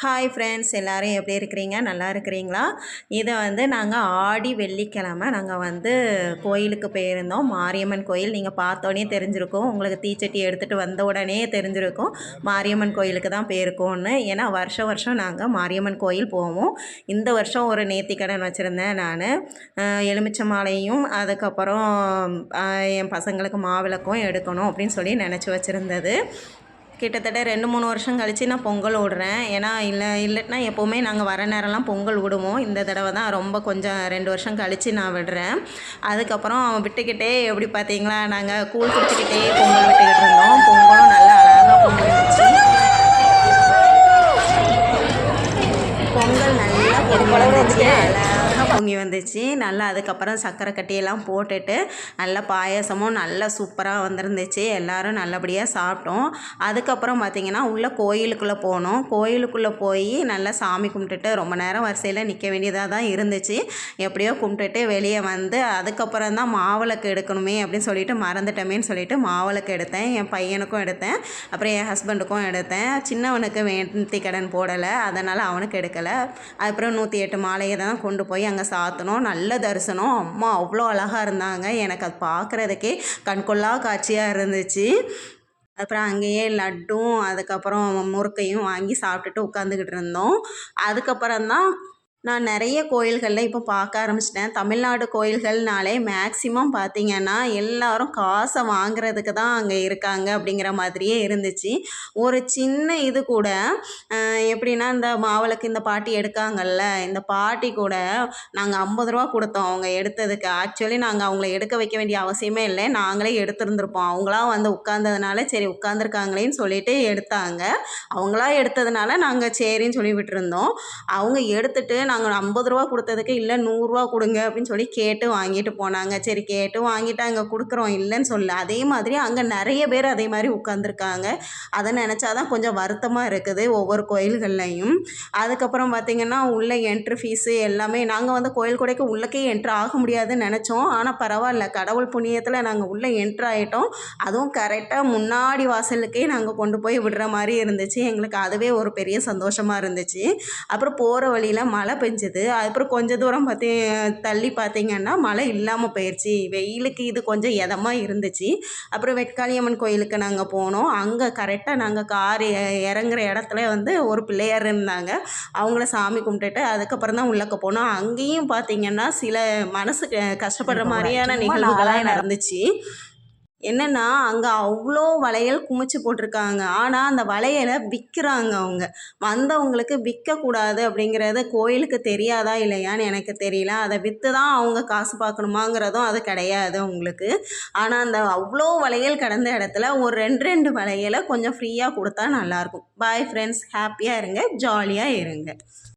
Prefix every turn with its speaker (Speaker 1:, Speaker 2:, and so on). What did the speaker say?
Speaker 1: Hi friends, எல்லோரும் எப்படி இருக்கிறீங்க? நல்லா இருக்கிறீங்களா? இதை நாங்கள் ஆடி வெள்ளிக்கிழமை நாங்கள் கோயிலுக்கு போயிருந்தோம். மாரியம்மன் கோயில் நீங்கள் பார்த்தோன்னே தெரிஞ்சிருக்கும். உங்களுக்கு தீச்சட்டி எடுத்துகிட்டு வந்த உடனே தெரிஞ்சிருக்கும் மாரியம்மன் கோயிலுக்கு தான் போயிருக்கோன்னு. ஏன்னா வருஷம் வருஷம் நாங்கள் மாரியம்மன் கோயில் போவோம். இந்த வருஷம் ஒரு நேர்த்திக்கடன் வச்சுருந்தேன் நான். எலுமிச்சை மாலையும் அதுக்கப்புறம் என் பசங்களுக்கு மாவிளக்கும் எடுக்கணும் அப்படின்னு சொல்லி நினச்சி வச்சுருந்தது. கிட்டத்தட்ட 2-3 வருஷம் கழித்து நான் பொங்கல் விடுறேன். ஏன்னா இல்லைன்னா எப்போவுமே நாங்கள் வர நேரம்லாம் பொங்கல் விடுவோம். இந்த தடவை தான் ரொம்ப கொஞ்சம் 2 வருஷம் கழித்து நான் விடுறேன். அதுக்கப்புறம் விட்டுக்கிட்டே எப்படி பார்த்தீங்களா, நாங்கள் கூழ் குடிச்சிக்கிட்டே பொங்கல் விட்டுக்கிட்டு இருந்தோம். பொங்கலும் நல்லா அழகாக பொங்கல் வச்சு பொங்கல் நல்லா பொங்கல் வந்துச்சு, அழகாக பொங்கி வந்துச்சு. நல்லா அதுக்கப்புறம் சர்க்கரை கட்டியெல்லாம் போட்டுட்டு நல்லா பாயசமும் நல்லா சூப்பராக வந்துருந்துச்சு. எல்லோரும் நல்லபடியாக சாப்பிட்டோம். அதுக்கப்புறம் பார்த்திங்கன்னா உள்ளே கோயிலுக்குள்ளே போனோம். கோயிலுக்குள்ளே போய் நல்லா சாமி கும்பிட்டுட்டு ரொம்ப நேரம் வரிசையில் நிற்க வேண்டியதாக தான் இருந்துச்சு. எப்படியோ கும்பிட்டுட்டு வெளியே வந்து அதுக்கப்புறம் தான் மாவிளக்கு எடுக்கணுமே அப்படின்னு சொல்லிட்டு மறந்துட்டோமேன்னு சொல்லிட்டு மாவிளக்கு எடுத்தேன். என் பையனுக்கும் எடுத்தேன், அப்புறம் என் ஹஸ்பண்டுக்கும் எடுத்தேன். சின்னவனுக்கு நேர்த்திக்கடன் போடலை, அதனால் அவனுக்கு எடுக்கலை. அதுக்கப்புறம் 108 மாலையை தான் கொண்டு போய் அங்கே சாத்தணும். நல்ல தரிசனம். அம்மா அவ்வளோ அழகாக இருந்தாங்க. எனக்கு அது பார்க்குறதுக்கே கண்கொள்ளா காட்சியாக இருந்துச்சு. அப்புறம் அங்கேயே லட்டும் அதுக்கப்புறம் முறுக்கையும் வாங்கி சாப்பிட்டுட்டு உட்காந்துக்கிட்டு இருந்தோம். அதுக்கப்புறம் தான் நான் நிறைய கோயில்களில் இப்போ பார்க்க ஆரம்பிச்சிட்டேன். தமிழ்நாடு கோயில்கள்னாலே மேக்ஸிமம் பார்த்திங்கன்னா எல்லோரும் காசை வாங்குறதுக்கு தான் அங்கே இருக்காங்க அப்படிங்கிற மாதிரியே இருந்துச்சு. ஒரு சின்ன இது கூட எப்படின்னா, இந்த மாவிளக்கு இந்த பாட்டி எடுக்காங்கல்ல, இந்த பாட்டி கூட நாங்கள் 50 ரூபா கொடுத்தோம் அவங்க எடுத்ததுக்கு. ஆக்சுவலி நாங்கள் அவங்கள எடுக்க வைக்க வேண்டிய அவசியமே இல்லை, நாங்களே எடுத்துருந்துருப்போம். அவங்களாம் உட்காந்ததுனால சரி உட்காந்துருக்காங்களேன்னு சொல்லிட்டு எடுத்தாங்க. அவங்களா எடுத்ததுனால நாங்கள் சரின்னு சொல்லி விட்டுருந்தோம். அவங்க எடுத்துட்டு நாங்கள் 50 ரூபா கொடுத்ததுக்கு இல்லை 100 ரூபா கொடுங்க அப்படின்னு சொல்லி கேட்டு வாங்கிட்டு போனாங்க. சரி கேட்டு வாங்கிட்டு அங்கே கொடுக்குறோம், இல்லைன்னு சொல்ல. அதே மாதிரி அங்கே நிறைய பேர் அதே மாதிரி உட்காந்துருக்காங்க. அதை நினச்சா தான் கொஞ்சம் வருத்தமாக இருக்குது ஒவ்வொரு கோயில்கள்லையும். அதுக்கப்புறம் பார்த்திங்கன்னா உள்ள என்ட்ரி ஃபீஸு எல்லாமே நாங்கள் கோயில் கொடைக்கு உள்ளக்கே என்ட்ரு ஆக முடியாதுன்னு நினச்சோம். ஆனால் பரவாயில்ல, கடவுள் புண்ணியத்தில் நாங்கள் உள்ளே என்ட்ரு ஆகிட்டோம். அதுவும் கரெக்டாக முன்னாடி வாசலுக்கே நாங்கள் கொண்டு போய் விடுற மாதிரி இருந்துச்சு. எங்களுக்கு அதுவே ஒரு பெரிய சந்தோஷமாக இருந்துச்சு. அப்புறம் போகிற வழியில் மழை பெஞ்சுது. அதுக்கப்புறம் கொஞ்சம் தூரம் தள்ளி பார்த்திங்கன்னா மழை இல்லாமல் போயிடுச்சு. வெயிலுக்கு இது கொஞ்சம் இதமாக இருந்துச்சு. அப்புறம் வெட்காளியம்மன் கோயிலுக்கு நாங்கள் போனோம். அங்கே கரெக்டாக நாங்கள் கார் இறங்குற இடத்துல ஒரு பிள்ளையார் இருந்தாங்க. அவங்கள சாமி கும்பிட்டுட்டு அதுக்கப்புறம் தான் உள்ளக்க போனோம். அங்கேயும் பார்த்திங்கன்னா சில மனசு கஷ்டப்படுற மாதிரியான நிகழ்வுகளாக நடந்துச்சு. என்னென்னா, அங்கே அவ்வளோ வளையல் குமிச்சு போட்டிருக்காங்க. ஆனால் அந்த வளையலை விற்கிறாங்க அவங்க. வந்தவங்களுக்கு விற்கக்கூடாது அப்படிங்கிறது கோயிலுக்கு தெரியாதா இல்லையான்னு எனக்கு தெரியல. அதை விற்று தான் அவங்க காசு பார்க்கணுமாங்கிறதும் அது கிடையாது அவங்களுக்கு. ஆனால் அந்த அவ்வளோ வளையல் கிடந்த இடத்துல ஒரு 2 வளையலை கொஞ்சம் ஃப்ரீயாக கொடுத்தா நல்லாயிருக்கும். பாய் ஃப்ரெண்ட்ஸ், ஹாப்பியாக இருங்க, ஜாலியாக இருங்க.